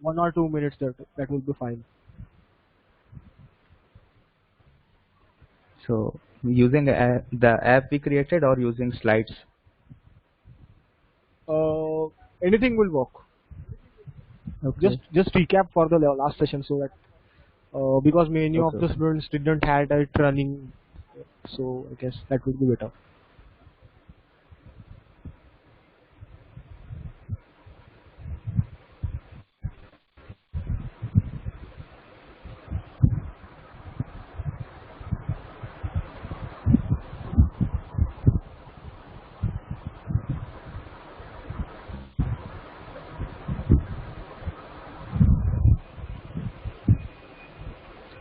1 or 2 minutes. That will be fine. So using the app we created or using slides? Uh, Anything will work. Okay. Just recap for the last session so that because many of Okay. the Okay. students didn't had it running, so I guess that would be better.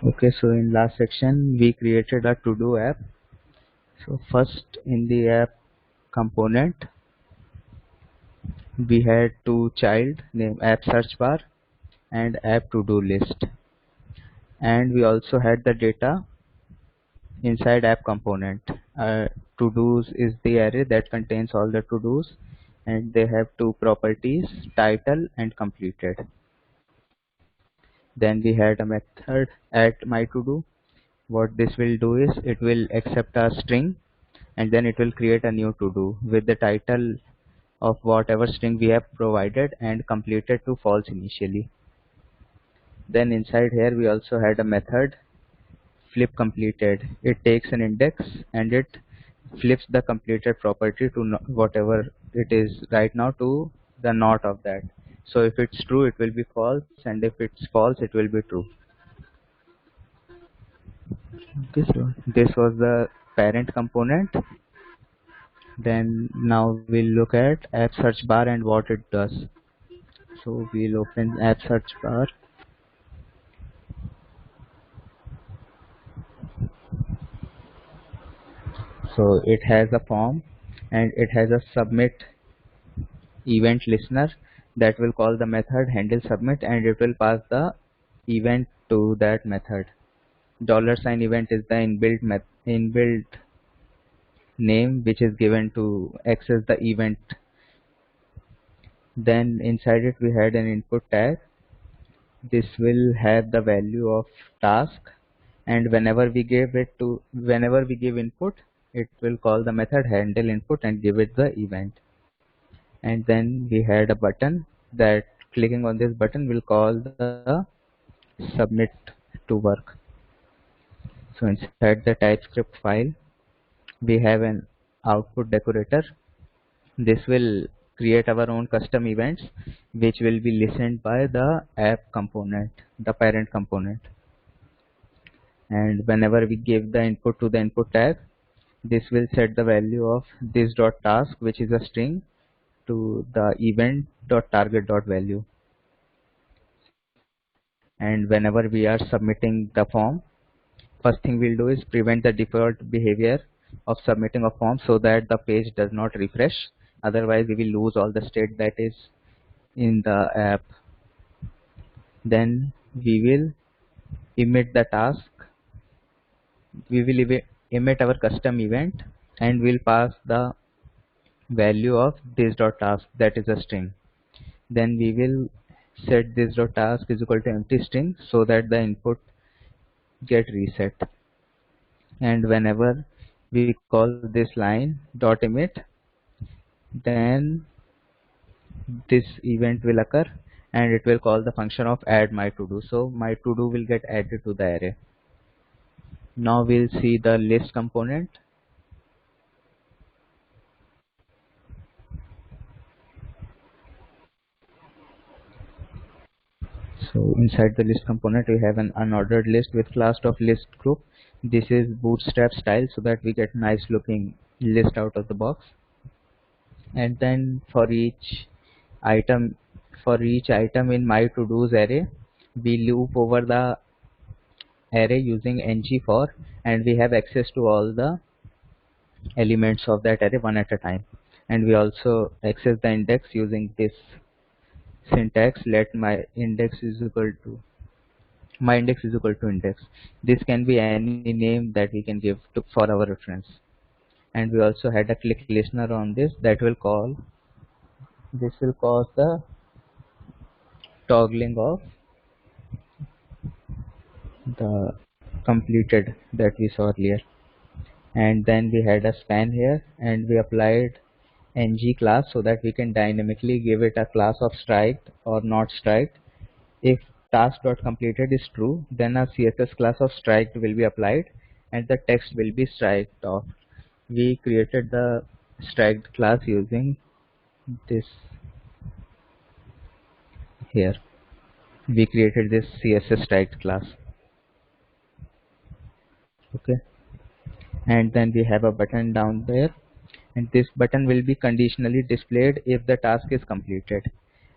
Okay, so in last section we created a to-do app. So first in the app component we had two child named app search bar and app to-do list, and we also had the data inside app component. To-dos is the array that contains all the to-dos, and they have two properties, title and completed. Then we had a method at my to do. What this will do is it will accept a string and then it will create a new to do with the title of whatever string we have provided and completed to false initially. Then inside here we also had a method flip completed. It takes an index and it flips the completed property to whatever it is right now to the not of that. So if it's true it will be false, and if it's false it will be true. Okay, so this was the parent component. Then now we'll look at app search bar and what it does. So we'll open app search bar. So it has a form and it has a submit event listener that will call the method handle submit, and it will pass the event to that method. $sign event is the inbuilt name which is given to access the event. Then inside it we had an input tag. This will have the value of task, and whenever we give input it will call the method handle input and give it the event. And then we had a button that clicking on this button will call the submit to work. So inside the TypeScript file we have an output decorator. This will create our own custom events which will be listened by the app component, the parent component. And whenever we give the input to the input tag, this will set the value of this dot task, which is a string, to the event dot target dot value. And whenever we are submitting the form, first thing we'll do is prevent the default behavior of submitting a form so that the page does not refresh. Otherwise we will lose all the state that is in the app. Then we will emit the task. We will emit our custom event and we'll pass the value of this dot task, that is a string. Then we will set this dot task is equal to empty string so that the input get reset. And whenever we call this line dot emit, then this event will occur and it will call the function of add my to do. So my to do will get added to the array. Now we'll see the list component. So inside the list component we have an unordered list with class of list group. This is bootstrap style so that we get nice looking list out of the box. And then item for each item in my to do's array, we loop over the array using ng for, and we have access to all the elements of that array one at a time. And we also access the index using this syntax, let my index is equal to index. This can be any name that we can give for our reference. And we also had a click listener on this that will call, this will cause the toggling of the completed that we saw earlier. And then we had a span here, and we applied ng class so that we can dynamically give it a class of striked or not striked. If task.completed is true, then a CSS class of striked will be applied and the text will be striked off. We created the striked class using this here. We created this CSS striked class. Okay. And then we have a button down there, and this button will be conditionally displayed if the task is completed.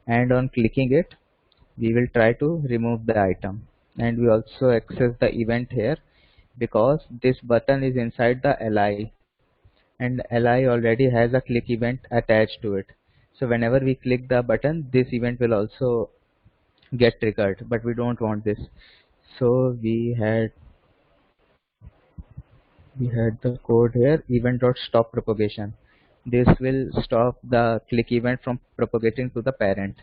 And on clicking it, we will try to remove the item. And we also access the event here because this button is inside the li, and li already has a click event attached to it. So whenever we click the button, this event will also get triggered, but we don't want this. So we had the code here, event.stop propagation. This will stop the click event from propagating to the parent.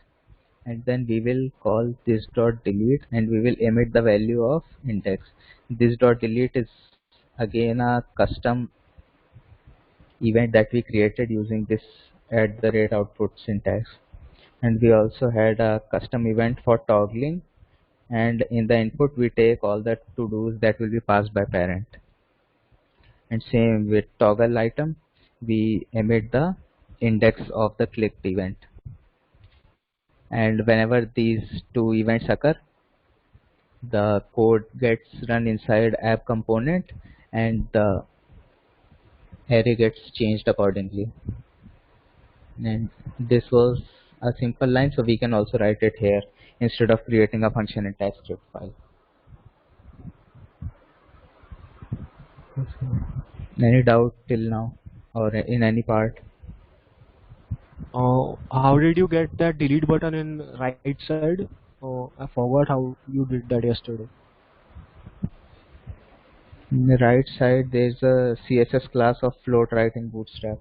And then we will call this dot delete, and we will emit the value of index. This dot delete is again a custom event that we created using this @output syntax. And we also had a custom event for toggling, and in the input we take all the to-dos that will be passed by parent. And same with toggle item, we emit the index of the clicked event. And whenever these two events occur, the code gets run inside app component and the array gets changed accordingly. And this was a simple line, so we can also write it here instead of creating a function in TypeScript file. Any doubt till now or in any part? How did you get that delete button in right side? Oh, I forgot how you did that yesterday. In the right side, there's a CSS class of float writing bootstrap.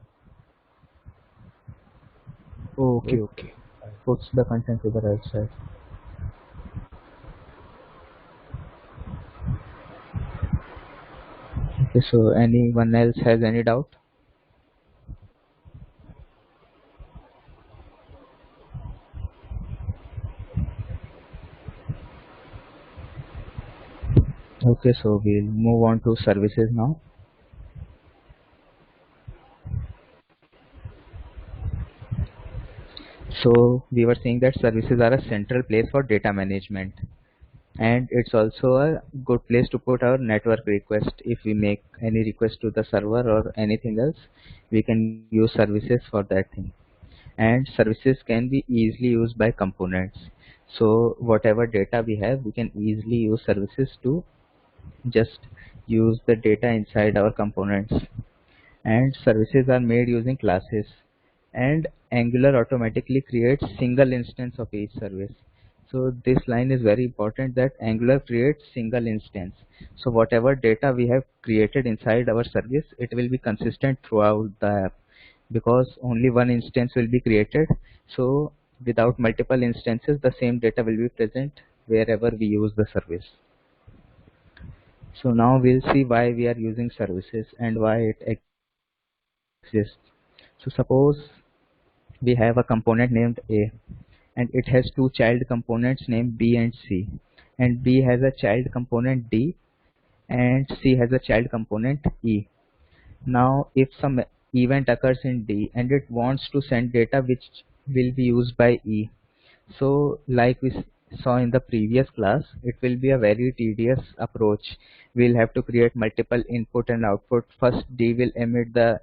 Okay, okay. Puts the content to the right side. Okay, so anyone else has any doubt? Okay, so we'll move on to services now. So we were saying that services are a central place for data management, and it's also a good place to put our network request. If we make any request to the server or anything else, we can use services for that thing. And services can be easily used by components. So whatever data we have, we can easily use services to just use the data inside our components. And services are made using classes, and Angular automatically creates single instance of each service. So this line is very important, that Angular creates single instance. So whatever data we have created inside our service, it will be consistent throughout the app because only one instance will be created. So without multiple instances, the same data will be present wherever we use the service. So now we'll see why we are using services and why it exists. So suppose we have a component named A, and it has two child components named B and C, and B has a child component D and C has a child component E. Now if some event occurs in D and it wants to send data which will be used by E, so like we saw in the previous class, it will be a very tedious approach. We'll have to create multiple input and output. First D will emit the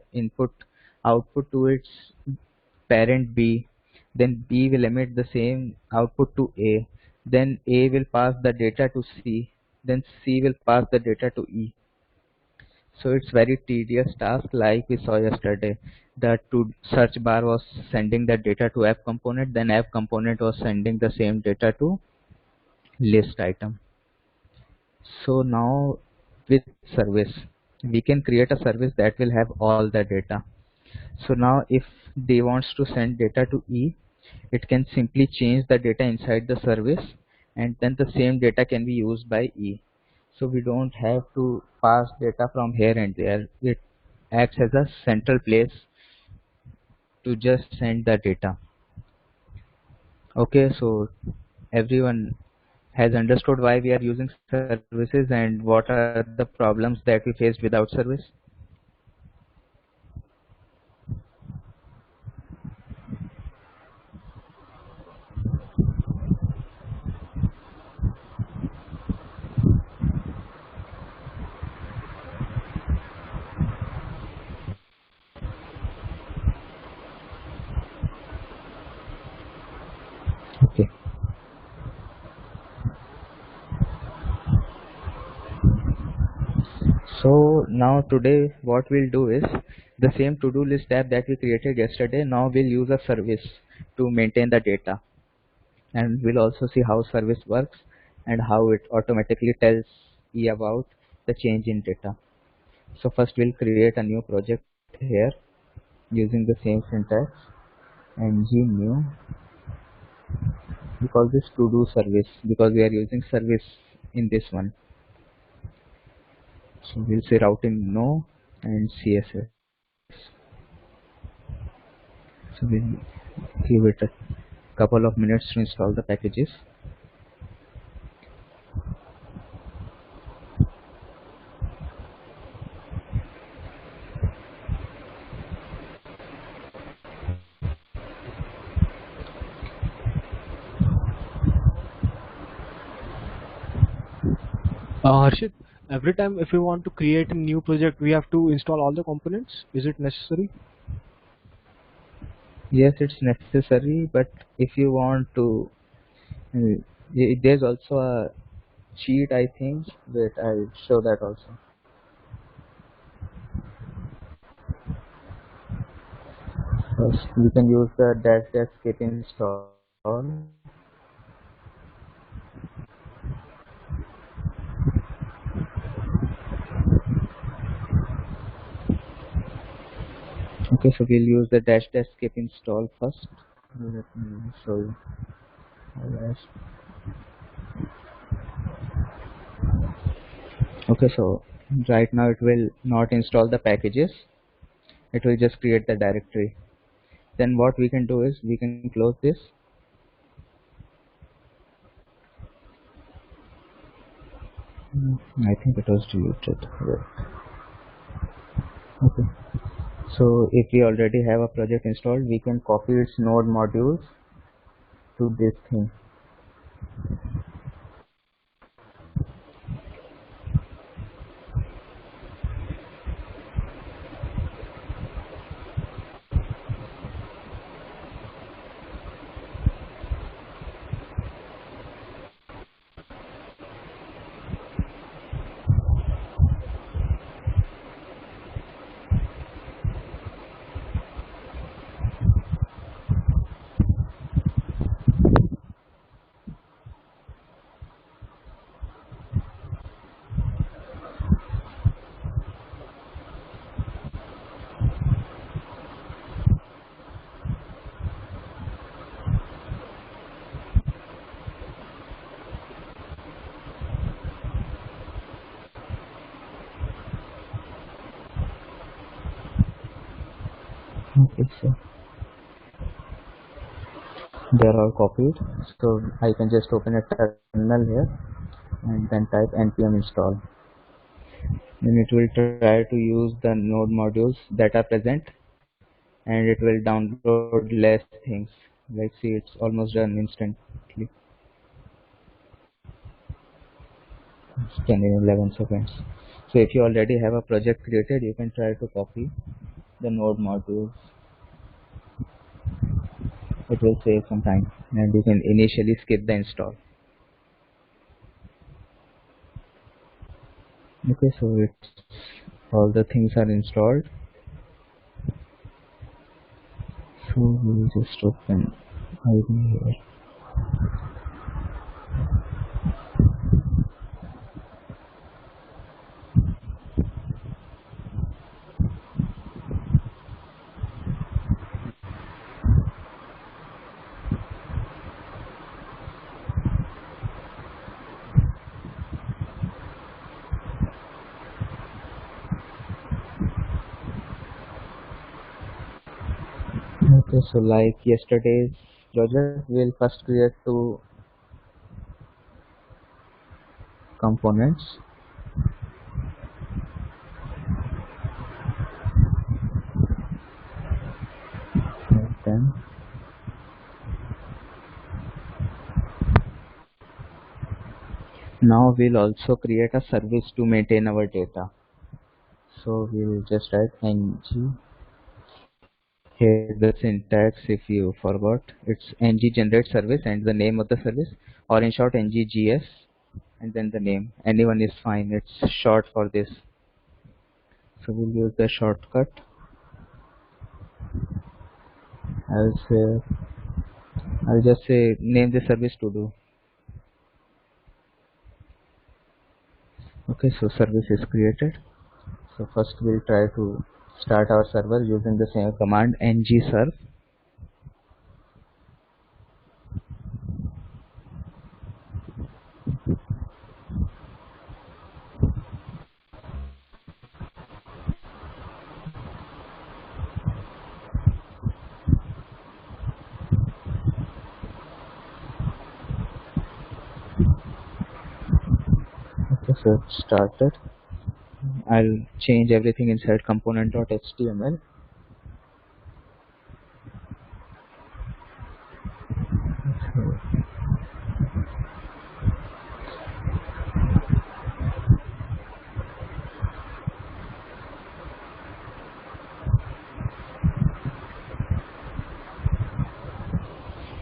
output to its parent B, then B will emit the same output to A, then A will pass the data to C, then C will pass the data to E. So it's very tedious task like we saw yesterday. The to search bar was sending the data to app component, then app component was sending the same data to list item. So now with service, we can create a service that will have all the data. So now if D wants to send data to E, It can simply change the data inside the service, and then the same data can be used by E. So we don't have to pass data from here and there. It acts as a central place to just send the data. Okay, so everyone has understood why we are using services and what are the problems that we faced without service. Okay. So now today what we'll do is the same to-do list app that we created yesterday. Now we'll use a service to maintain the data, and we'll also see how service works and how it automatically tells E about the change in data. So first we'll create a new project here using the same syntax, ng new. We call this to-do service because we are using service in this one. So we'll say routing no and CSS. So we'll give it a couple of minutes to install the packages. Harshit, every time if we want to create a new project, we have to install all the components. Is it necessary? Yes, it's necessary, but if you want to, there's also a cheat, I think. Wait, I'll show that also. First, we can use the dash skip install. Okay, so we'll use the dash skip install first. Let me show you. Okay, so right now it will not install the packages. It will just create the directory. Then what we can do is we can close this. I think it was deleted. Okay. So if we already have a project installed, we can copy its node modules to this thing. Okay, so they're all copied. So I can just open a terminal here and then type npm install. Then it will try to use the node modules that are present, and it will download less things. Like see, it's almost done instantly. It's 10 in 11 seconds. So if you already have a project created, you can try to copy the node modules. It will save some time, and you can initially skip the install. Okay, so it's all the things are installed. So we'll just open ID here. Okay, so like yesterday's project, we'll first create two components. And then now we'll also create a service to maintain our data. So we'll just write ng. Here the syntax, if you forgot, it's ng generate service and the name of the service, or in short ngGS, and then the name. Anyone is fine. It's short for this. So we'll use the shortcut. I'll just say name the service to do. Okay, so service is created. So first we'll try to start our server using the same command ngserve. Okay, so it started. I'll change everything inside component.html.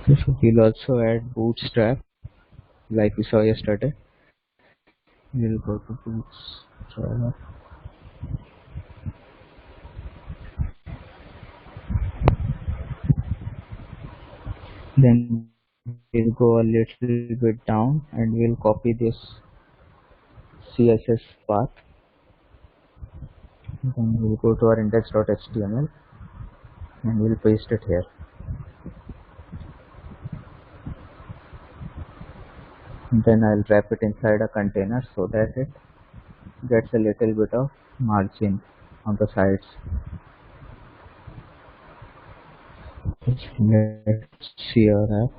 Okay, so we'll also add bootstrap like we saw yesterday. We'll go to bootstrap. Then we'll go a little bit down and we'll copy this CSS path. Then we'll go to our index.html and we'll paste it here. And then I'll wrap it inside a container so that it gets a little bit of margin on the sides. Let's see our app.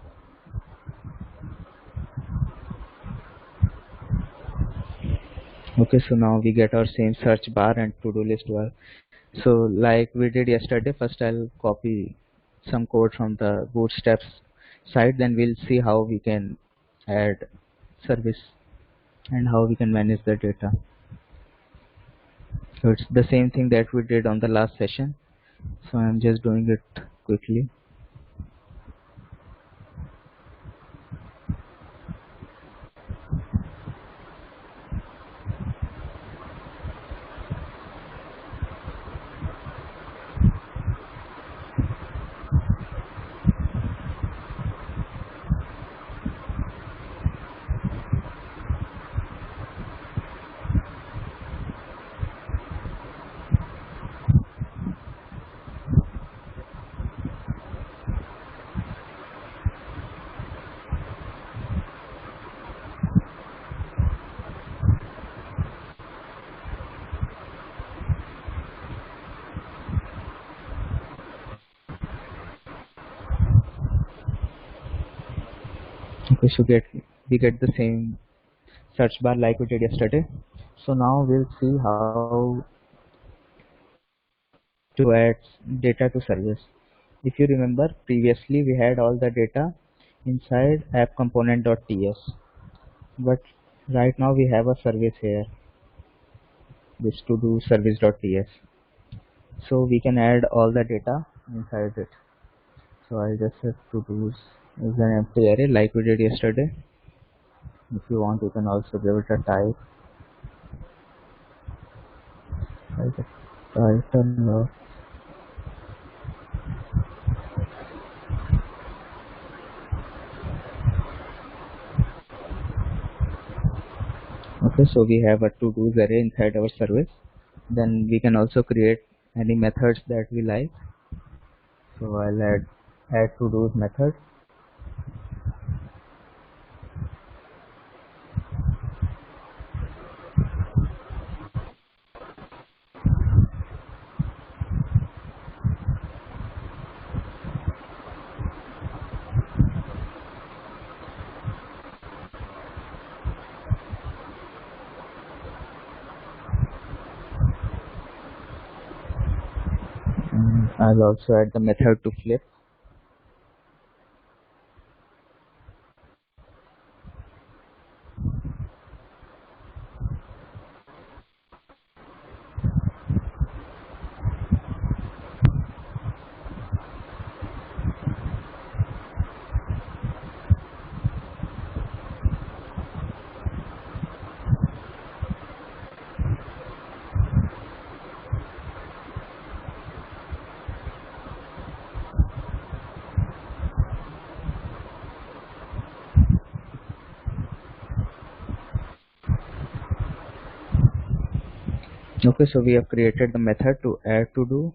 Okay, so now we get our same search bar and to-do list bar. So like we did yesterday, first I'll copy some code from the bootstrap side, then we'll see how we can add service and how we can manage the data. So it's the same thing that we did on the last session. So I'm just doing it quickly. Okay, so we get the same search bar like we did yesterday. So now we'll see how to add data to service. If you remember, previously we had all the data inside app component.ts, but right now we have a service here, this to do service.ts. So we can add all the data inside it. So I'll just say to do is an empty array like we did yesterday. If you want, you can also give it a type like a title or okay, so we have a to-dos array inside our service. Then we can also create any methods that we like. So I'll add to-dos method. I'll also add the method to flip. Okay, so we have created the method to add to do,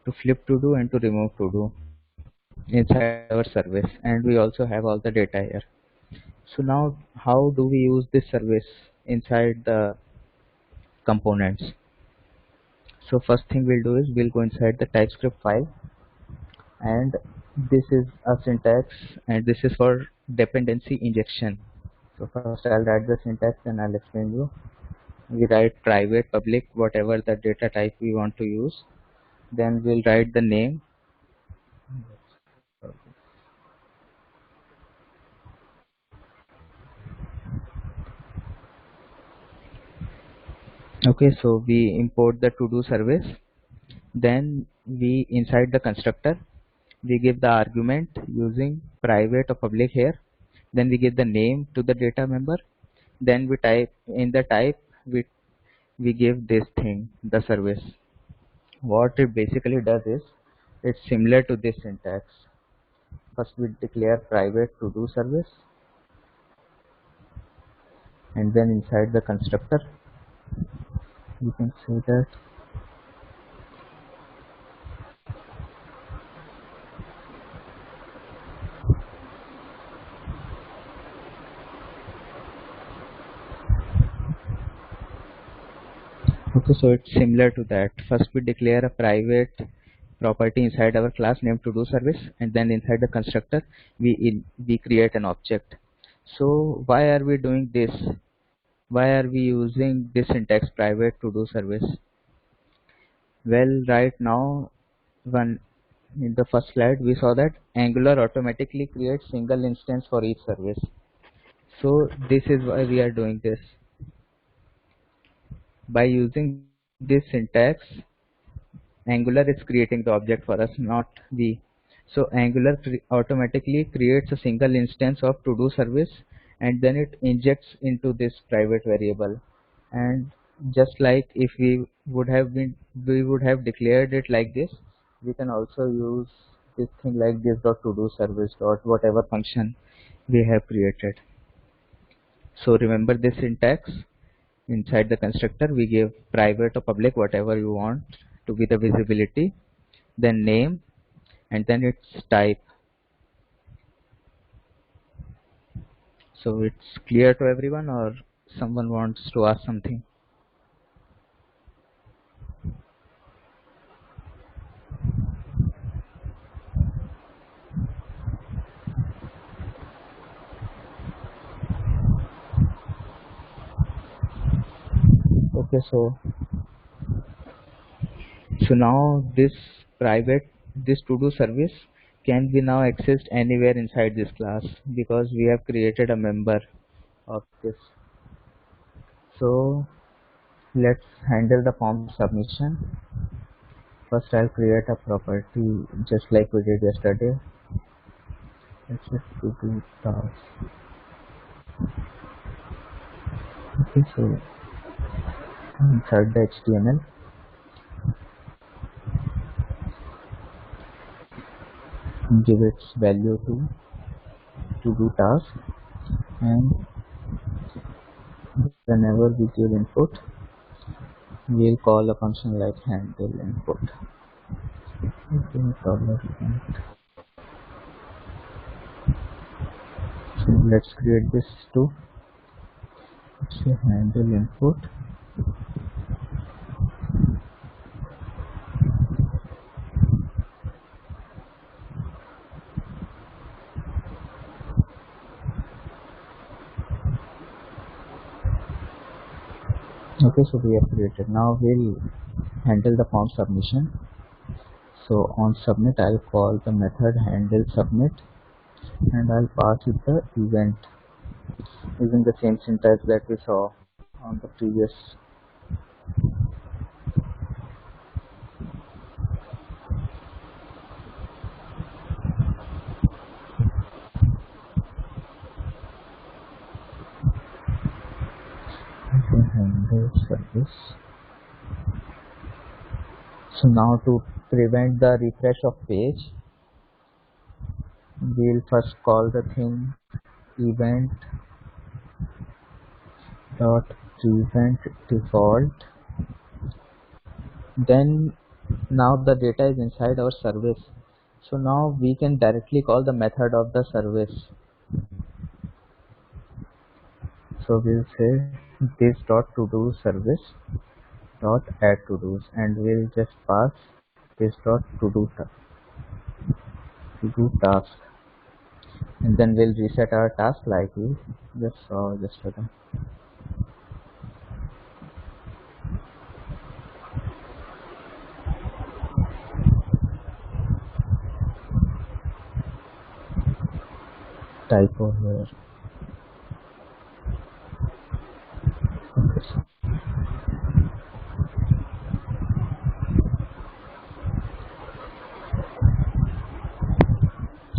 to flip to do, and to remove to do inside our service, and we also have all the data here. So now how do we use this service inside the components? So first thing we'll do is we'll go inside the TypeScript file, and this is a syntax, and this is for dependency injection. So first I'll write the syntax and I'll explain you. We write private, public, whatever the data type we want to use. Then we'll write the name. Okay, so we import the to-do service. Then we inside the constructor, we give the argument using private or public here. Then we give the name to the data member. Then we type in the type, we give this thing, the service. What it basically does is, it's similar to this syntax. First we declare private to do service, and then inside the constructor you can say that okay, so it's similar to that. First we declare a private property inside our class named to do service, and then inside the constructor we create an object. So why are we doing this? Why are we using this syntax private to do service? Well, right now, when in the first slide we saw that Angular automatically creates single instance for each service. So this is why we are doing this. By using this syntax, Angular is creating the object for us, not we. So Angular automatically creates a single instance of to do service, and then it injects into this private variable. And just like if we would have declared it like this, we can also use this thing like this dot to do service dot whatever function we have created. So remember this syntax. Inside the constructor we give private or public, whatever you want to be the visibility, then name, and then its type. So it's clear to everyone, or someone wants to ask something? Okay, so now this to do service can be now accessed anywhere inside this class, because we have created a member of this. So let's handle the form submission. First I'll create a property just like we did yesterday. Let's just to do task. Okay, so inside the HTML give its value to do task, and whenever we give input we'll call a function like handle input. So let's create this too. So handle input, okay, so we have created. Now we'll handle the form submission. So on submit, I'll call the method handle submit, and I'll pass it the event using the same syntax that we saw on the previous. Handle service. So now to prevent the refresh of page, we'll first call the thing event dot prevent default. Then now the data is inside our service, so now we can directly call the method of the service. So we'll say this dot to do service dot add to dos, and we'll just pass this dot to do task, and then we'll reset our task like we just saw yesterday. Typo here.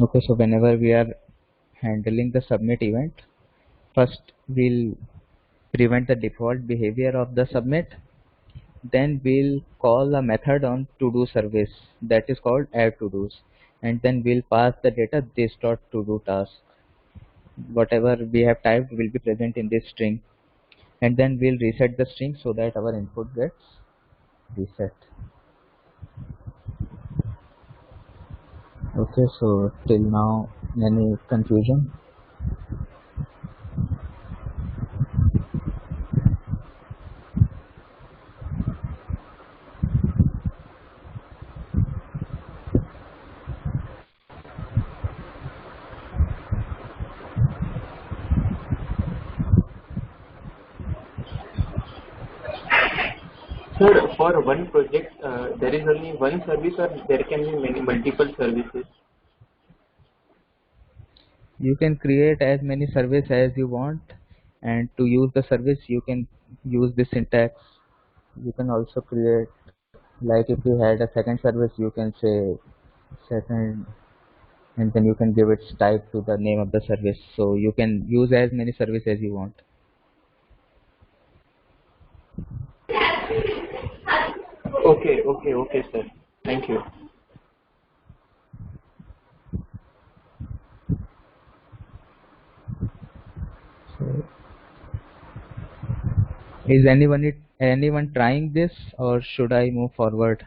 Okay, so whenever we are handling the submit event, first we'll prevent the default behavior of the submit, then we'll call a method on to do service that is called add to dos, and then we'll pass the data this dot to do task. Whatever we have typed will be present in this string, and then we'll reset the string so that our input gets reset. Okay, so till now any confusion? Sir, for one project, there is only one service, or there can be multiple services? You can create as many services as you want, and to use the service you can use this syntax. You can also create, like if you had a second service, you can say second, and then you can give its type to the name of the service. So you can use as many services as you want. Okay, sir. Thank you. So, is anyone trying this, or should I move forward?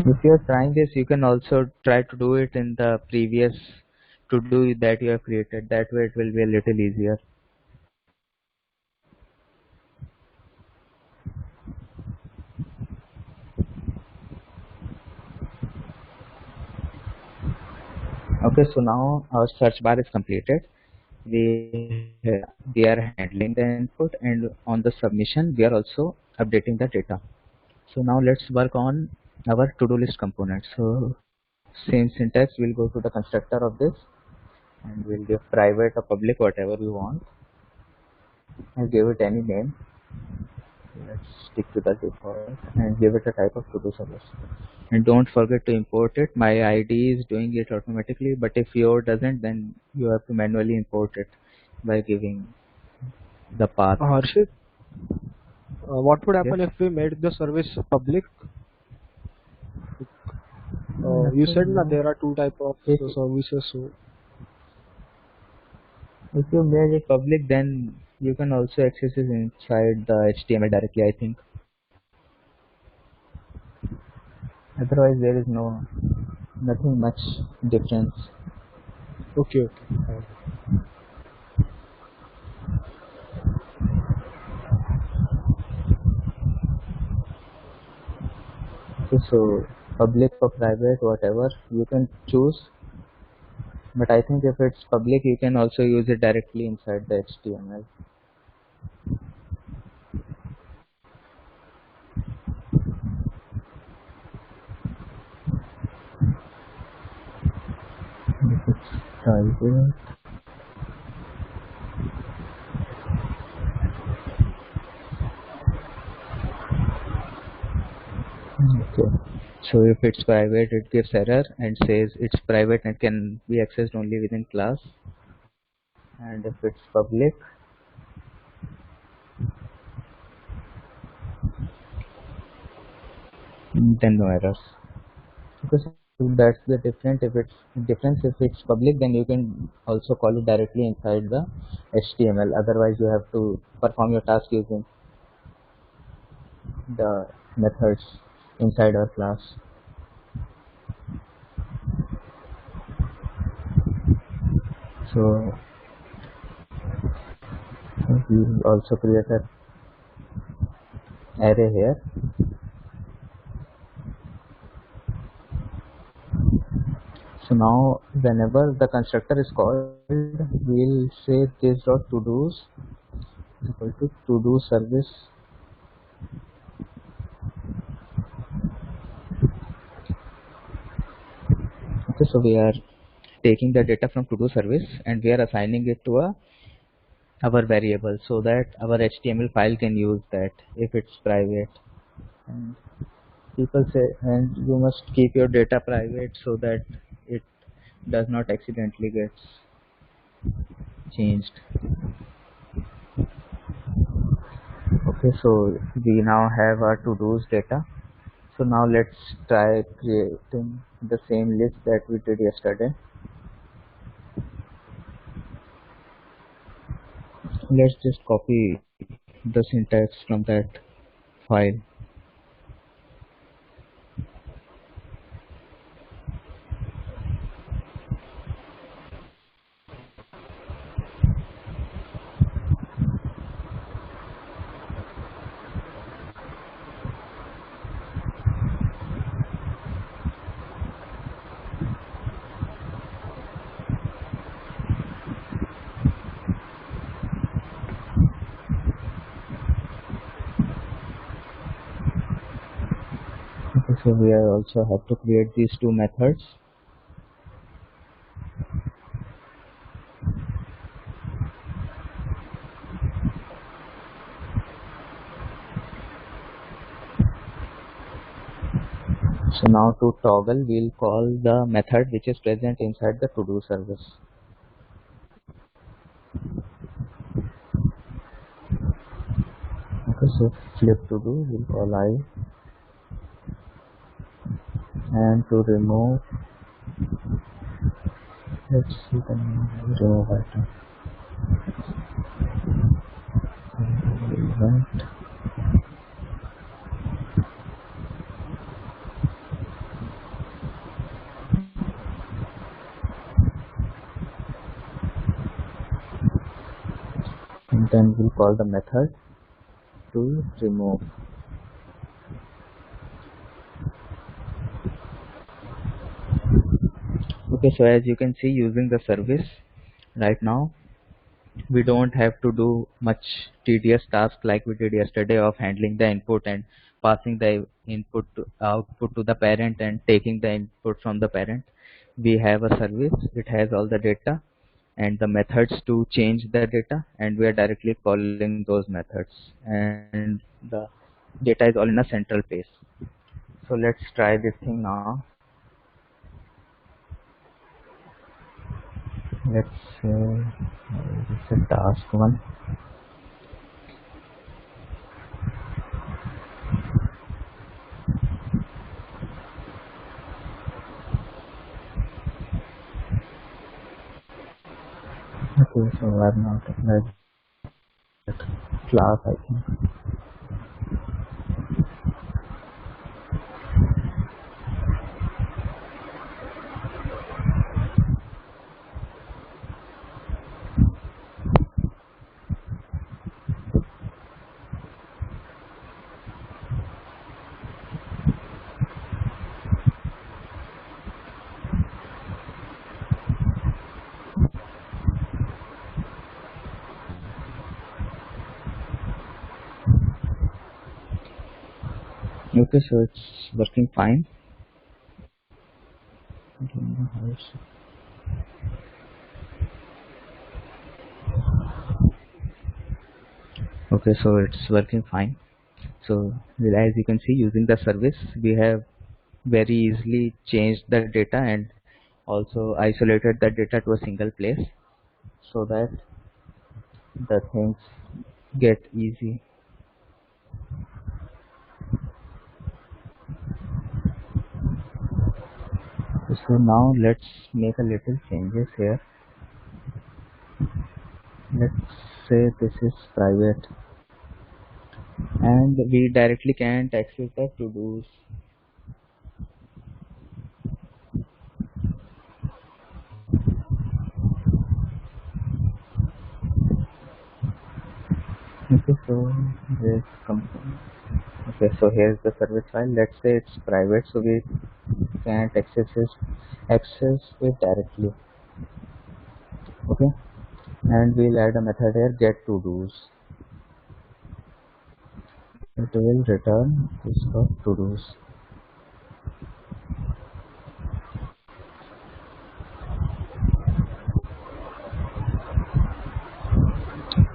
If you're trying this, you can also try to do it in the previous to do that you have created. That way it will be a little easier. Okay, so now our search bar is completed. We are handling the input, and on the submission we are also updating the data. So now let's work on our to-do list component. So same syntax, we'll go to the constructor of this, and we'll give private or public, whatever we want. I'll give it any name. Let's stick to the default and give it a type of to-do service. And don't forget to import it. My ID is doing it automatically, but if your doesn't, then you have to manually import it by giving the path. Harshit, what would happen Yes. if we made the service public? You said Nothing that more. there are two type of If services. So if you made it public, then you can also access it inside the HTML directly, I think. Otherwise, there is nothing much difference. okay, fine. Okay, so public or private, whatever you can choose. But I think if it's public, you can also use it directly inside the HTML. If it's private, okay. So if it's private, it gives error and says it's private and can be accessed only within class. And if it's public, then no errors. Okay, so that's the difference. If it's public, then you can also call it directly inside the HTML. Otherwise, you have to perform your task using the methods inside our class. So we will also create an array here. So now whenever the constructor is called, we'll say this dot to do's equal to do service. Okay, so we are taking the data from to do service and we are assigning it to our variable so that our HTML file can use that if it's private. And people say, and you must keep your data private so that it does not accidentally gets changed. Okay, so we now have our to-dos data. So now let's try creating the same list that we did yesterday. Let's just copy the syntax from that file. Okay, so we also have to create these two methods. So now to toggle, we'll call the method which is present inside the to-do service. Okay, so flip to do, we'll call I, and to remove, let's see the remove item. Event. And then we'll call the method to remove. Okay, so as you can see, using the service right now, we don't have to do much tedious task like we did yesterday of handling the input and passing the input to output to the parent and taking the input from the parent. We have a service, it has all the data and the methods to change the data, and we are directly calling those methods, and the data is all in a central place. So let's try this thing now. Let's say this is task 1. Okay, so I've not applied class, I think. Okay, so it's working fine. I don't know how it's- Okay, so it's working fine. So as you can see, using the service, we have very easily changed the data and also isolated the data to a single place so that the things get easy. So now let's make a little changes here. Let's say this is private and we directly can't access the to-dos. Okay, so this company. Okay, so here's the service file. Let's say it's private, so we can't access it directly. Okay, and we'll add a method here, get to dos. It will return this of to dos.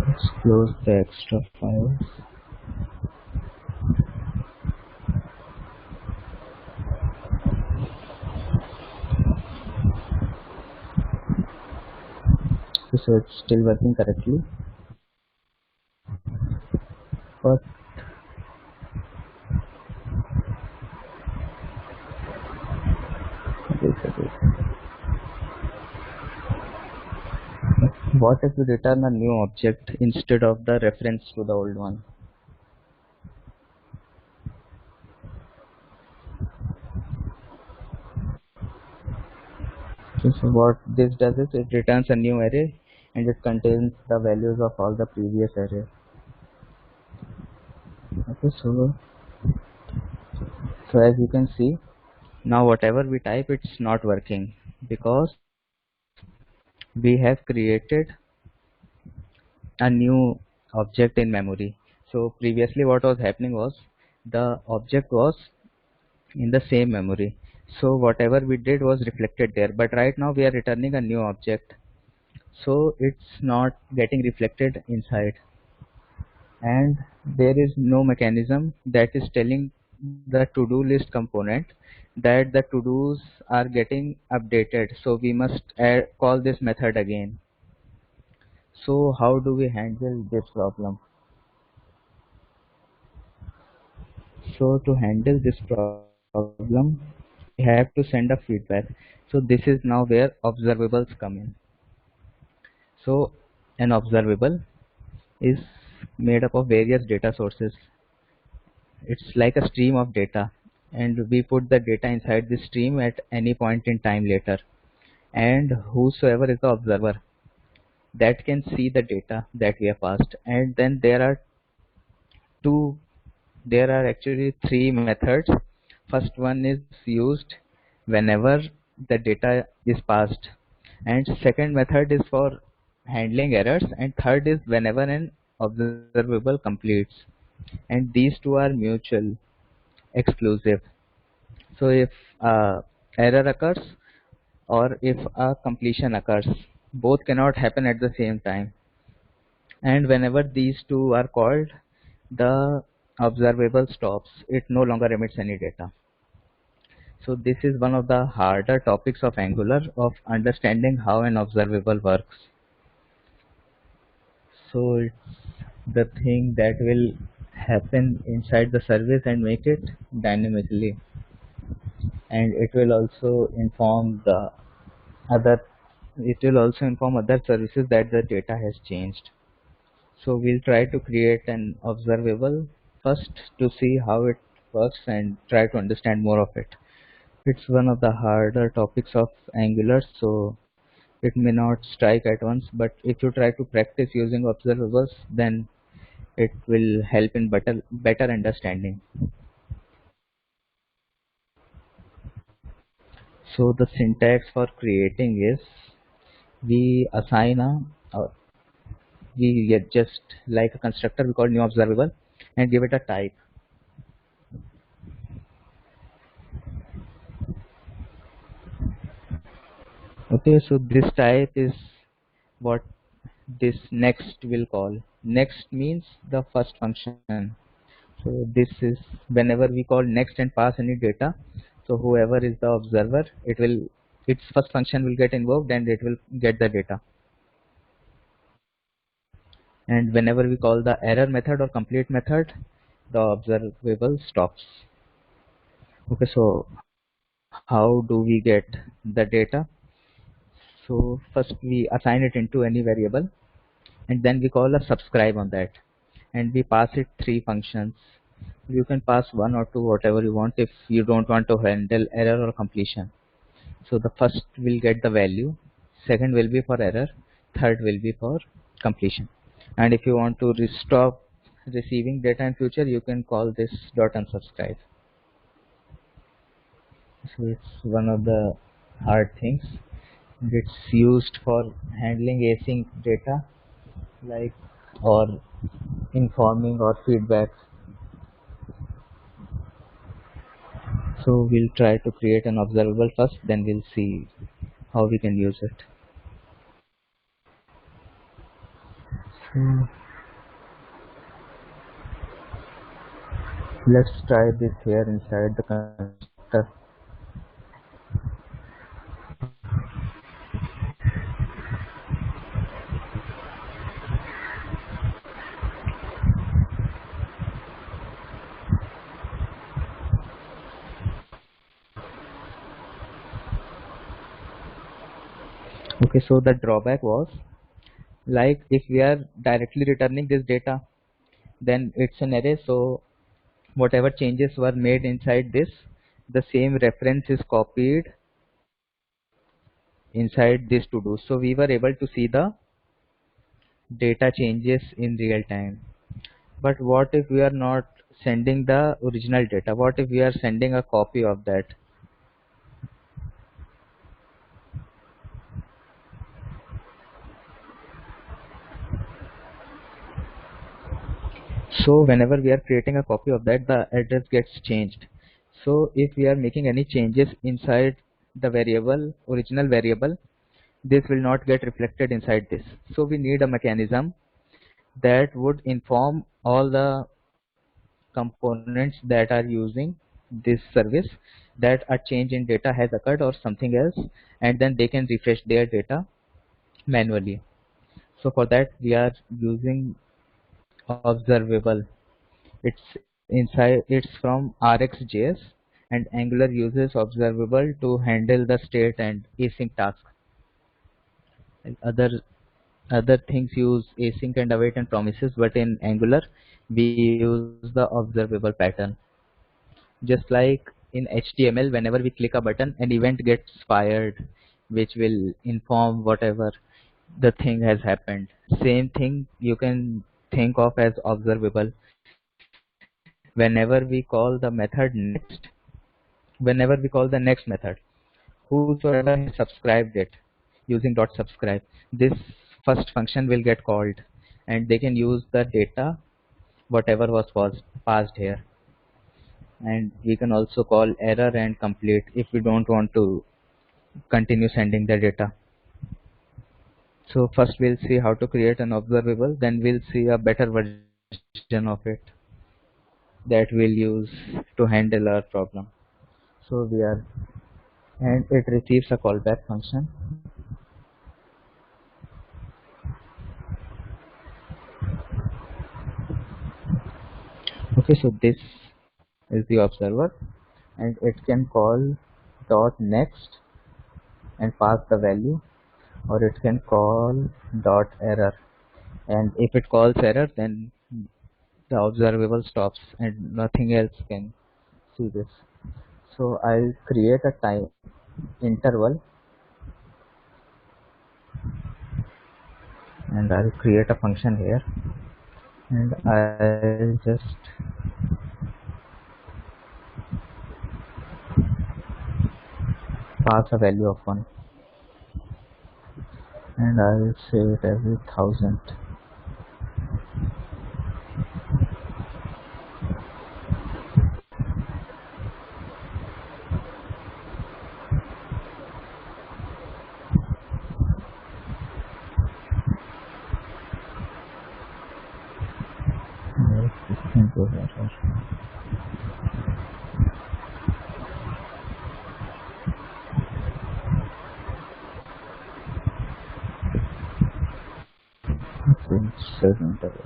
Let's close the extra files. So it's still working correctly, but what if we return a new object instead of the reference to the old one? So what this does is it returns a new array and it contains the values of all the previous arrays. Okay, so as you can see, now whatever we type, it's not working because we have created a new object in memory. So previously what was happening was the object was in the same memory. So whatever we did was reflected there. But right now we are returning a new object. So it's not getting reflected inside. And there is no mechanism that is telling the to-do list component that the to-dos are getting updated. So we must call this method again. So how do we handle this problem? So to handle this problem, we have to send a feedback. So this is now where observables come in. So an observable is made up of various data sources. It's like a stream of data, and we put the data inside this stream at any point in time later. And whosoever is the observer that can see the data that we have passed. And then there are actually three methods. First one is used whenever the data is passed, and second method is for handling errors, and third is whenever an observable completes, and these two are mutual exclusive. So if error occurs or if a completion occurs, both cannot happen at the same time, and whenever these two are called, the observable stops. It no longer emits any data. So this is one of the harder topics of Angular, of understanding how an observable works. So it's the thing that will happen inside the service and make it dynamically, and it will also inform the other it will also inform other services that the data has changed. So we'll try to create an observable first to see how it works and try to understand more of it. It's one of the harder topics of Angular, so it may not strike at once, but if you try to practice using observables, then it will help in better understanding. So the syntax for creating is we assign a we get just like a constructor we call new observable and give it a type. Okay, so this type is what this next will call. Next means the first function. So this is whenever we call next and pass any data, so whoever is the observer, its first function will get invoked and it will get the data. And whenever we call the error method or complete method, the observable stops. Okay, so how do we get the data? So first we assign it into any variable and then we call a subscribe on that and we pass it three functions. You can pass one or two, whatever you want, if you don't want to handle error or completion. So the first will get the value, second will be for error, third will be for completion. And if you want to stop receiving data in future, you can call this dot unsubscribe. So it's one of the hard things. It's used for handling async data, like or informing or feedback. So we'll try to create an observable first, then we'll see how we can use it. So let's try this here inside the constructor. Okay, so the drawback was like if we are directly returning this data, then it's an array, so whatever changes were made inside this, the same reference is copied inside this to do. So we were able to see the data changes in real time. But what if we are not sending the original data? What if we are sending a copy of that? So whenever we are creating a copy of that, the address gets changed. So if we are making any changes inside the variable, original variable, this will not get reflected inside this. So we need a mechanism that would inform all the components that are using this service that a change in data has occurred or something else, and then they can refresh their data manually. So for that we are using observable. It's from RxJS, and Angular uses observable to handle the state and async tasks. Like other things use async and await and promises, but in Angular we use the observable pattern. Just like in HTML, whenever we click a button, an event gets fired which will inform whatever the thing has happened. Same thing you can think of as observable. Whenever we call the method next, whenever we call the next method, whosoever has subscribed it using dot subscribe, this first function will get called and they can use the data whatever was passed here. And we can also call error and complete if we don't want to continue sending the data. So first we'll see how to create an observable, then we'll see a better version of it that we'll use to handle our problem. So and it receives a callback function. Okay, so this is the observer and it can call dot next and pass the value. or it can call dot error, and if it calls error, then the observable stops and nothing else can see this. So I'll create a time interval, and I'll create a function here, and I'll just pass a value of 1, and I'll say it every 1000. Make this thing go error. Okay, set interval.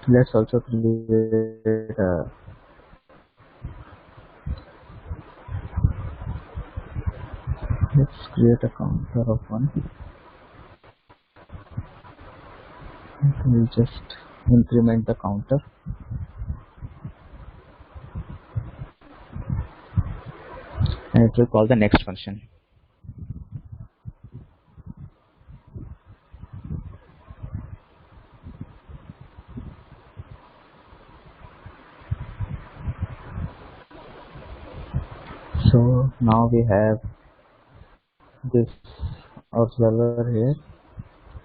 Let's also create a let's create a counter of 1. We'll just increment the counter, and it will call the next function. So now we have this observer here.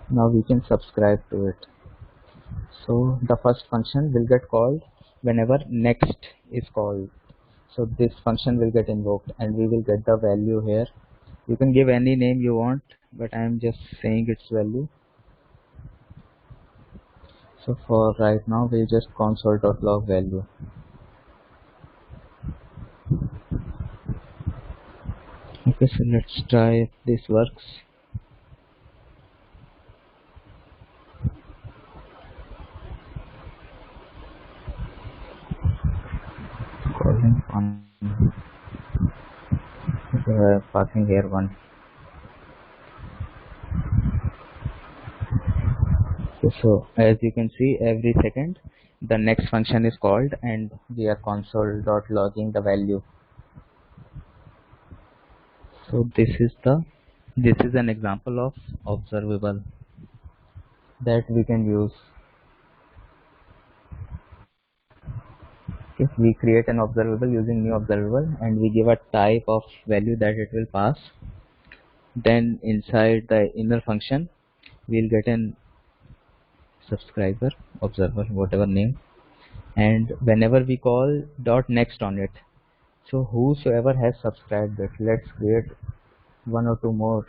Now we can subscribe to it. So the first function will get called whenever next is called. So this function will get invoked and we will get the value here. You can give any name you want, but I am just saying its value. So for right now we just console.log value. Okay, so let's try if this works. Calling on passing here 1. Okay, so as you can see, every second the next function is called and we are console.logging the value. So this is an example of observable that we can use. If we create an observable using new observable and we give a type of value that it will pass, then inside the inner function we'll get an subscriber observer, whatever name, and whenever we call dot next on it, so whosoever has subscribed it, let's create 1 or 2 more.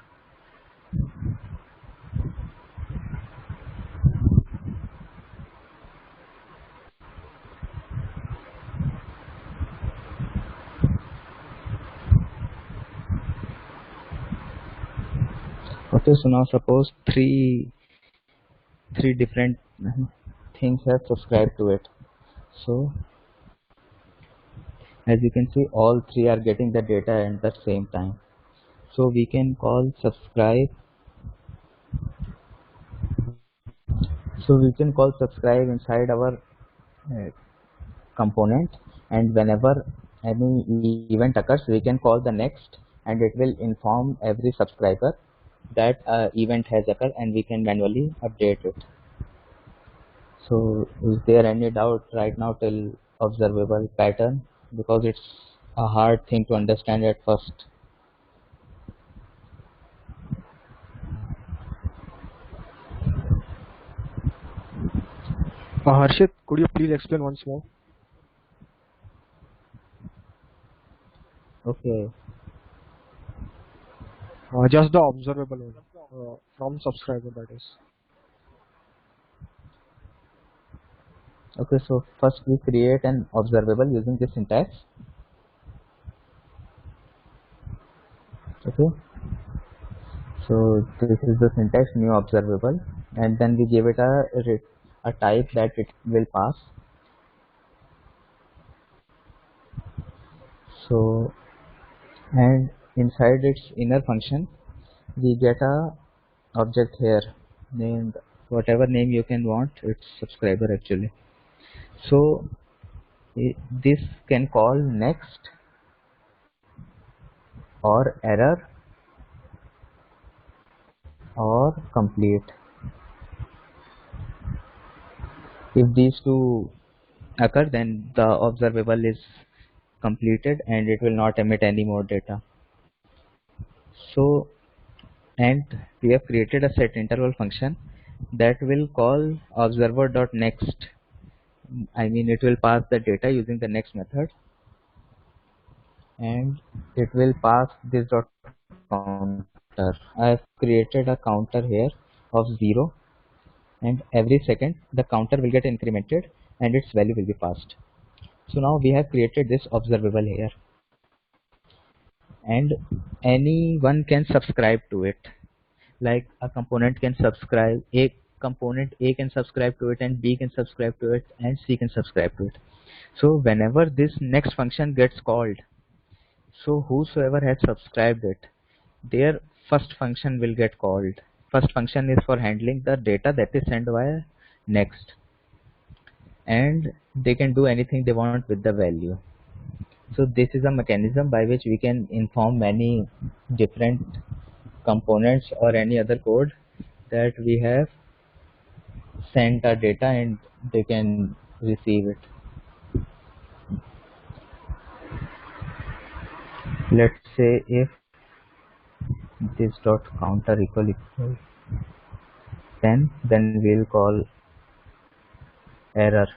Okay, so now suppose three different things have subscribed to it. So as you can see, all 3 are getting the data at the same time. So we can call subscribe. So we can call subscribe inside our component, and whenever any event occurs, we can call the next, and it will inform every subscriber that event has occurred, and we can manually update it. So is there any doubt right now till observable pattern, because it's a hard thing to understand at first? Harshit, could you please explain once more? Okay, Just the observable one, from subscriber, that is. okay, so first we create an observable using this syntax. Okay, so this is the syntax, new observable, and then we give it a type that it will pass. So, and inside its inner function we get a object here named whatever name you can want, it's subscriber actually. So this can call next or error or complete. If these two occur, then the observable is completed and it will not emit any more data. So, and we have created a set interval function that will call observer.next. I mean, it will pass the data using the next method, and it will pass this dot counter. I have created a counter here of 0, and every second the counter will get incremented and its value will be passed. So now we have created this observable here, and anyone can subscribe to it. Like a component can subscribe, component A can subscribe to it, and B can subscribe to it, and C can subscribe to it. So whenever this next function gets called, so whosoever has subscribed it, their first function will get called. First function is for handling the data that is sent via next, and they can do anything they want with the value. So this is a mechanism by which we can inform many different components or any other code that we have sent our data and they can receive it. Let's say if this dot counter equal 10, then we'll call error.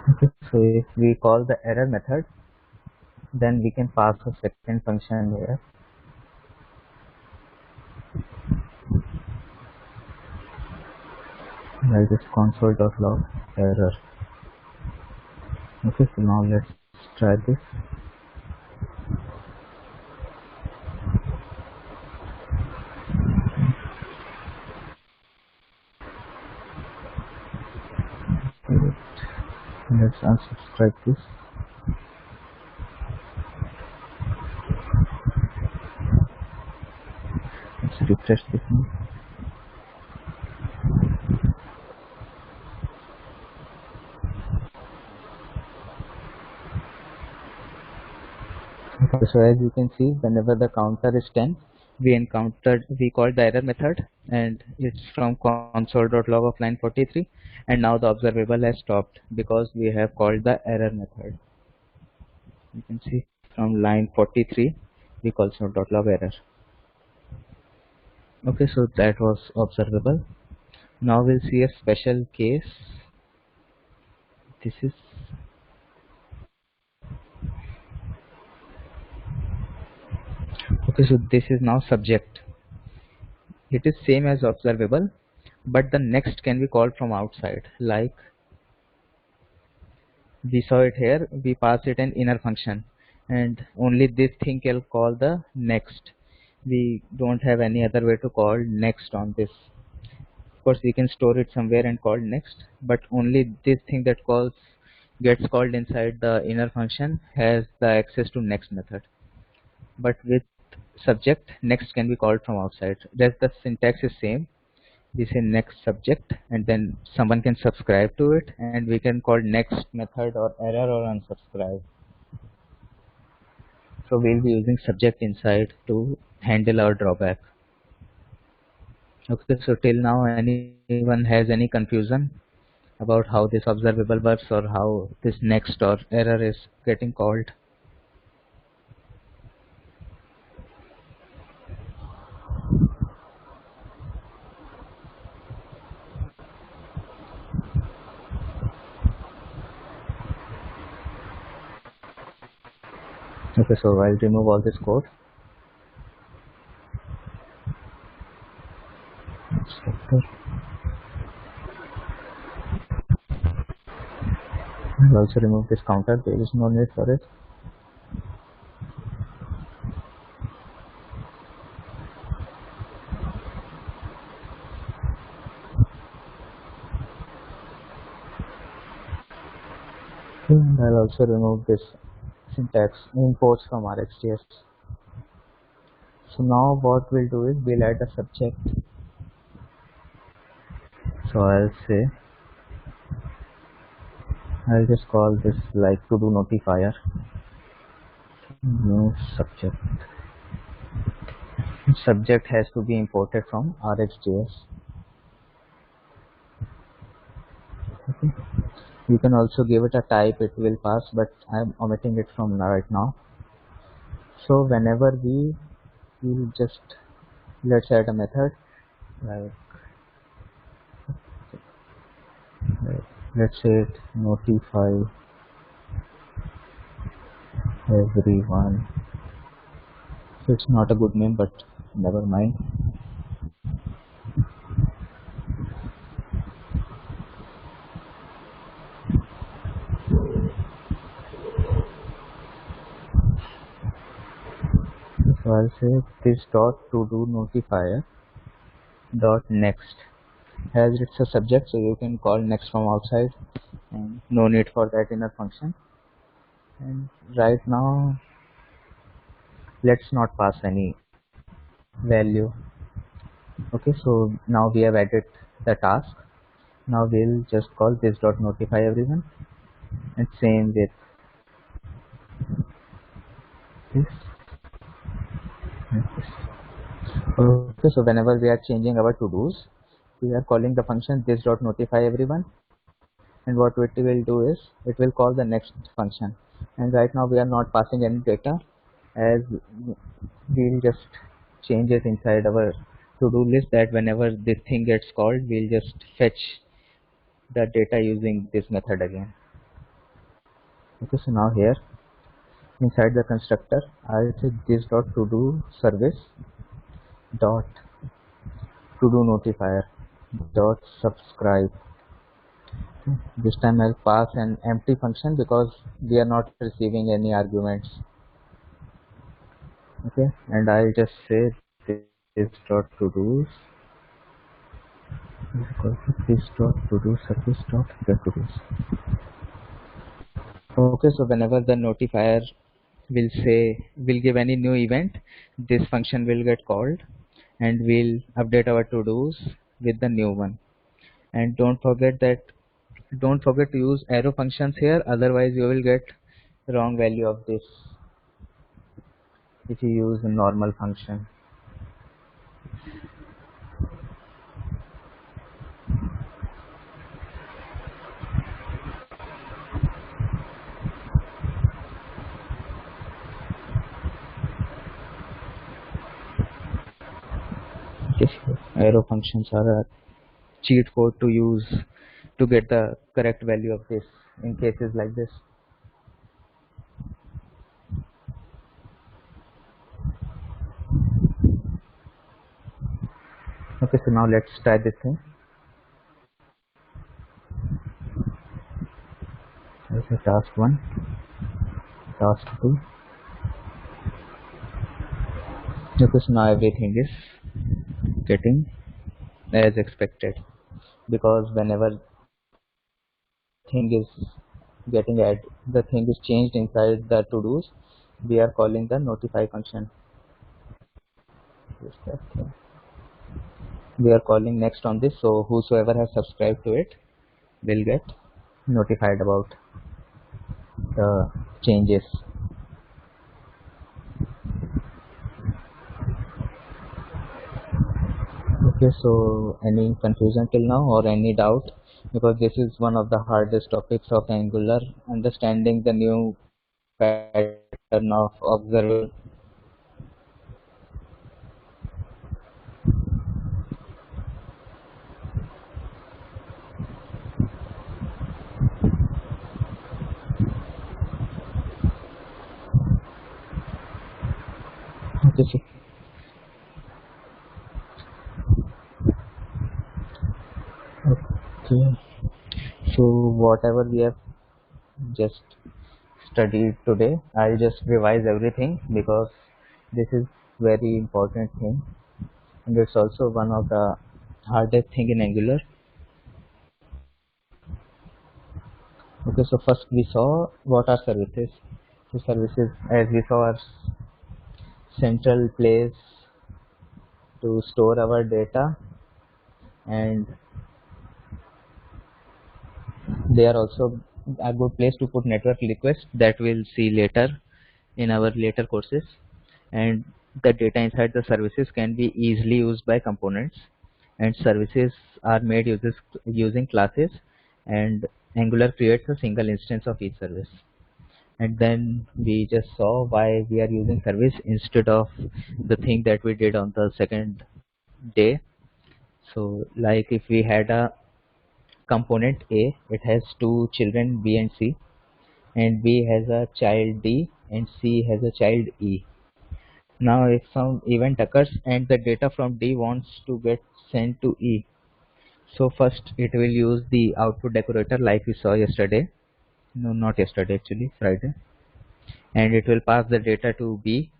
Okay, so if we call the error method, then we can pass a second function here. Like this console.log error. Okay, so now let's try this. Let's unsubscribe this. Let's refresh this now. Okay, so as you can see, whenever the counter is 10, we called the error method, and it's from console.log of line 43, and now the observable has stopped because we have called the error method. You can see from line 43 we call console.log error. Okay, so that was observable. Now we'll see a special case. This is okay, so this is now subject. It is same as observable, but the next can be called from outside. Like we saw it here, we pass it an inner function, and only this thing can call the next. We don't have any other way to call next on this. Of course, we can store it somewhere and call next, but only this thing that gets called inside the inner function has the access to next method. But with subject, next can be called from outside. The syntax is same. We say next subject, and then someone can subscribe to it, and we can call next method or error or unsubscribe. So we'll be using subject inside to handle our drawback. Okay, so till now anyone has any confusion about how this observable works or how this next or error is getting called? Okay, so I'll remove all this code. I'll also remove this counter, there is no need for it. And I'll also remove this syntax imports from RxJS. So now what we'll do is we'll add a subject. So I'll just call this like to do notifier, new subject. Subject has to be imported from RxJS. Okay. You can also give it a type, it will pass, but I'm omitting it from right now. So whenever we will just, let's add a method like let's say it notify everyone. So it's not a good name, but never mind. So I'll say this dot to do notifier dot next. As it's a subject, so you can call next from outside, and no need for that inner function. And right now, let's not pass any value. Okay, so now we have added the task. Now we'll just call this dot notify everyone, and same with this and this. Okay, so whenever we are changing our to-dos, we are calling the function this dot notify everyone, and what it will do is it will call the next function. And right now we are not passing any data, as we'll just change it inside our to-do list, that whenever this thing gets called, we'll just fetch the data using this method again. Okay, so now here inside the constructor, I'll say this dot to do service dot to do notifier dot subscribe. This time I'll pass an empty function because we are not receiving any arguments. Okay, and I'll just say this dot to do is equal to this dot to do service dot get to do. Okay, so whenever the notifier will give any new event, this function will get called, and we'll update our to-dos with the new one. And don't forget to use arrow functions here, otherwise you will get wrong value of this if you use a normal function. Yes, arrow functions are a cheat code to use to get the correct value of this in cases like this. Okay, so now let's try this thing. This is task 1, task 2. Okay, so now everything is getting as expected, because whenever thing is getting add, the thing is changed inside the to-dos, we are calling the notify function. We are calling next on this, so whosoever has subscribed to it will get notified about the changes. Okay, so any confusion till now or any doubt? Because this is one of the hardest topics of Angular, understanding the new pattern of observable. Okay, so whatever we have just studied today, I'll just revise everything because this is very important thing, and it's also one of the hardest thing in Angular. Okay, so first we saw what are services. So services, as we saw, are central place to store our data, and they are also a good place to put network requests that we'll see later in our later courses. And the data inside the services can be easily used by components, and services are made using classes, and Angular creates a single instance of each service. And then we just saw why we are using service instead of the thing that we did on the second day. So like if we had a component A, it has two children B and C, and B has a child D and C has a child E. Now if some event occurs and the data from D wants to get sent to E, so first it will use the output decorator like we saw yesterday. No, not yesterday, actually Friday. And it will pass the data to B.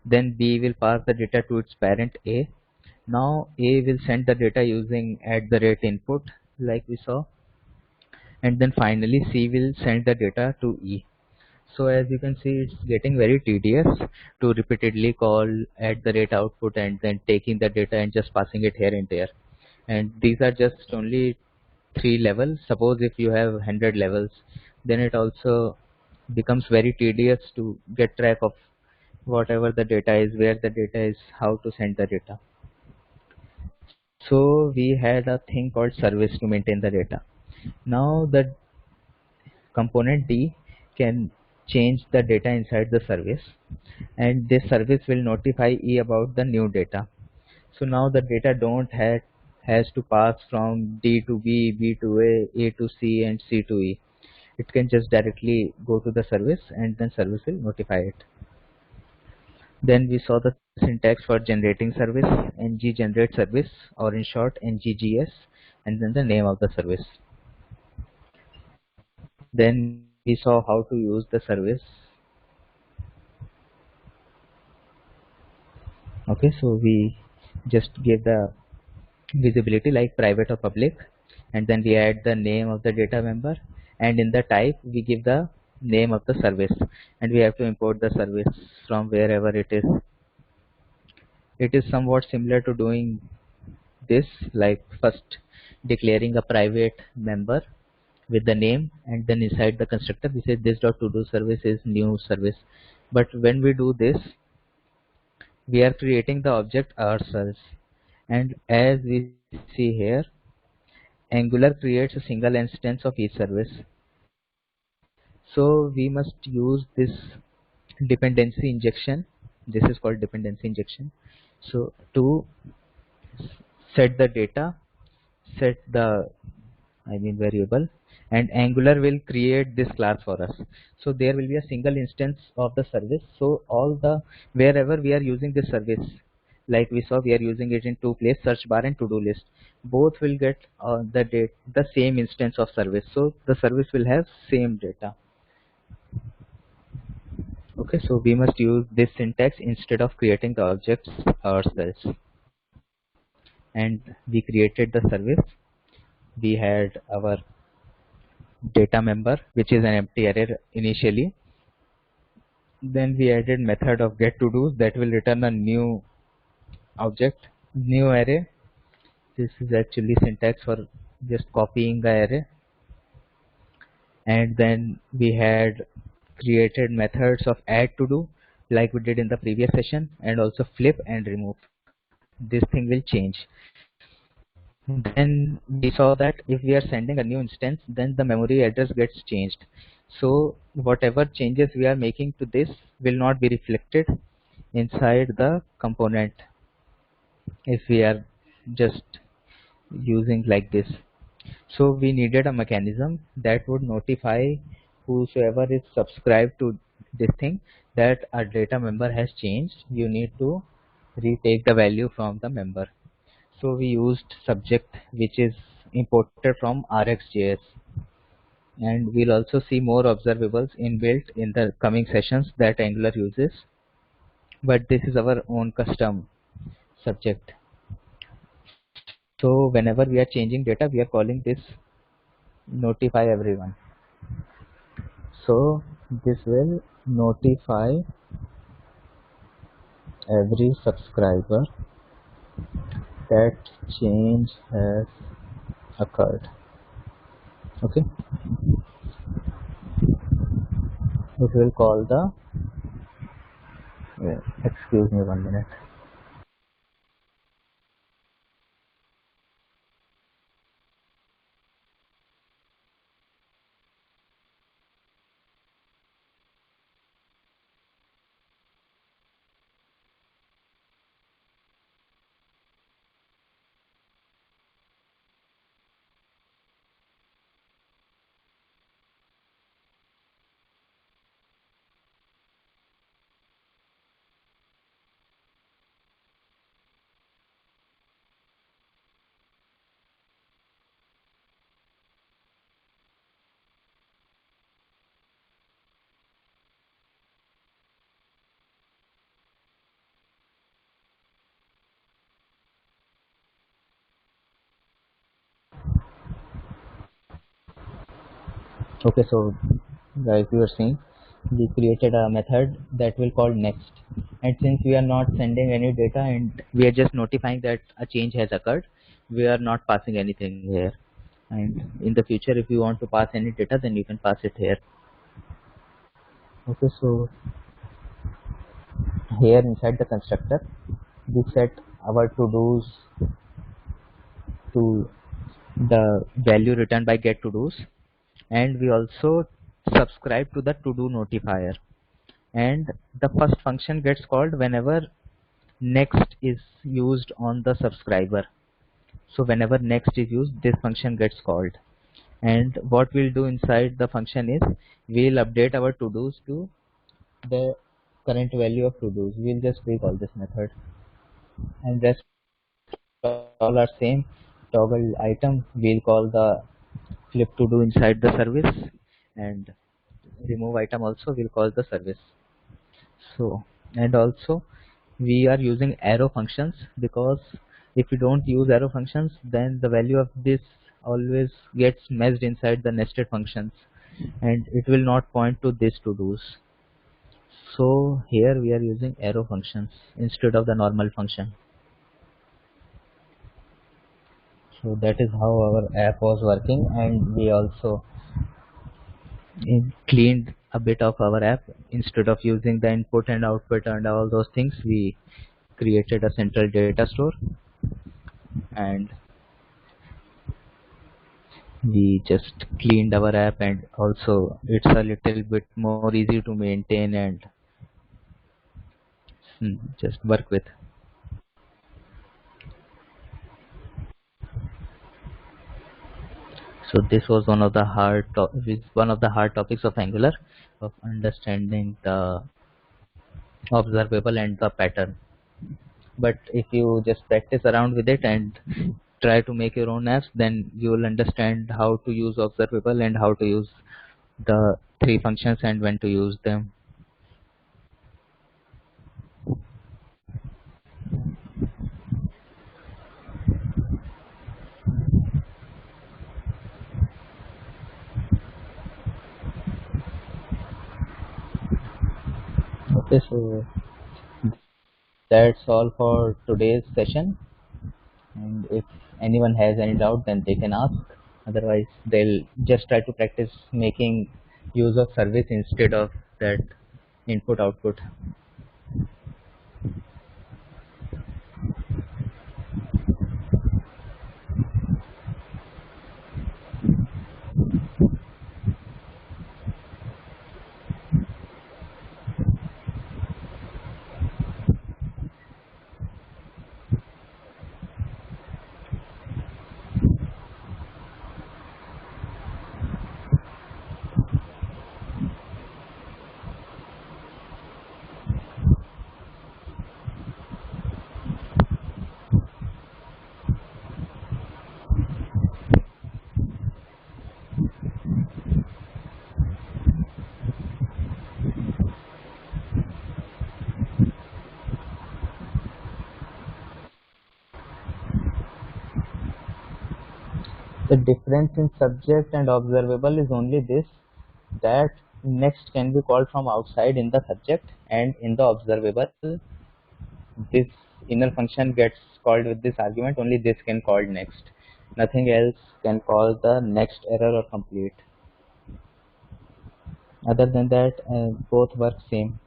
Then B will pass the data to its parent A. Now A will send the data using @input like we saw. And then finally C will send the data to E. So as you can see, it's getting very tedious to repeatedly call @output and then taking the data and just passing it here and there. And these are just only 3 levels. Suppose if you have 100 levels, then it also becomes very tedious to get track of whatever the data is, where the data is, how to send the data. So we had a thing called service to maintain the data. Now the component D can change the data inside the service, and this service will notify E about the new data. So now the data don't has to pass from D to B, B to A to C, and C to E. It can just directly go to the service, and then service will notify it. Then we saw the syntax for generating service, ng generate service, or in short nggs, and then the name of the service. Then we saw how to use the service. Okay, so we just give the visibility like private or public, and then we add the name of the data member, and in the type we give the name of the service, and we have to import the service from wherever it is. It is somewhat similar to doing this, like first declaring a private member with the name, and then inside the constructor we say this.todo service is new service. But when we do this, we are creating the object ourselves, and as we see here, Angular creates a single instance of each service. So we must use this dependency injection. This is called dependency injection. So to set the data, set the variable, and Angular will create this class for us. So there will be a single instance of the service. So all the wherever we are using this service, like we saw, we are using it in two places, search bar and to do list. Both will get the same instance of service. So the service will have same data. Okay, so we must use this syntax instead of creating the objects ourselves. And we created the service. We had our data member, which is an empty array initially. Then we added method of getToDo that will return a new object, new array. This is actually syntax for just copying the array. And then we had created methods of addToDo like we did in the previous session, and also flip and remove. This thing will change. Then we saw that if we are sending a new instance, then the memory address gets changed. So whatever changes we are making to this will not be reflected inside the component if we are just using like this. So we needed a mechanism that would notify whosoever is subscribed to this thing that a data member has changed. You need to retake the value from the member. So we used subject, which is imported from RxJS, and we'll also see more observables inbuilt in the coming sessions that Angular uses, but this is our own custom subject. So whenever we are changing data, we are calling this notify everyone. So this will notify every subscriber that change has occurred. Okay, it will call the excuse me 1 minute. Okay, so guys, you are seeing we created a method that will call next, and since we are not sending any data and we are just notifying that a change has occurred, we are not passing anything here. And in the future, if you want to pass any data, then you can pass it here. Okay, so here inside the constructor, we set our to-dos to the value returned by get to-dos, and we also subscribe to the to-do notifier. And the first function gets called whenever next is used on the subscriber. So whenever next is used, this function gets called. And what we'll do inside the function is we'll update our to-dos to the current value of to-dos. We'll just recall this method, and rest all are same. Toggle item, we'll call the flip to do inside the service, and remove item also we'll call the service. So, and also we are using arrow functions, because if we don't use arrow functions, then the value of this always gets meshed inside the nested functions, and it will not point to this to do's. So here we are using arrow functions instead of the normal function. So that is how our app was working, and we also cleaned a bit of our app. Instead of using the input and output and all those things, we created a central data store, and we just cleaned our app, and also it's a little bit more easy to maintain and just work with. So this was one of the hard topics of Angular, of understanding the observable and the pattern. But if you just practice around with it and try to make your own apps, then you will understand how to use observable and how to use the three functions and when to use them. Okay, so that's all for today's session, and if anyone has any doubt, then they can ask. Otherwise, they'll just try to practice making use of service instead of that input output. The difference in subject and observable is only this: that next can be called from outside in the subject, and in the observable this inner function gets called with this argument. Only this can call next, nothing else can call the next error or complete. Other than that, both work same.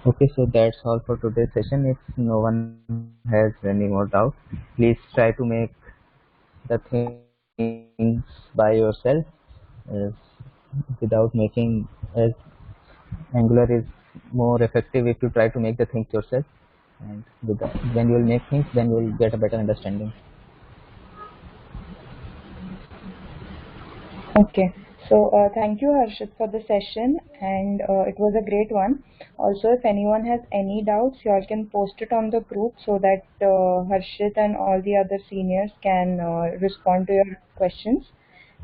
Okay, so that's all for today's session. If no one has any more doubt, please try to make the things by yourself, uh, without making, as Angular is more effective if you try to make the things yourself, and when you will make things, then you will get a better understanding. Okay. So thank you, Harshit, for the session, and it was a great one. Also, if anyone has any doubts, you all can post it on the group so that Harshit and all the other seniors can respond to your questions.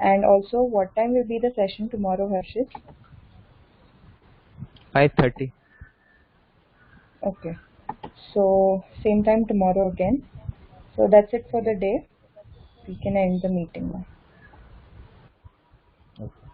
And also, what time will be the session tomorrow, Harshit? 5:30. Okay. So same time tomorrow again. So that's it for the day. We can end the meeting now. Okay.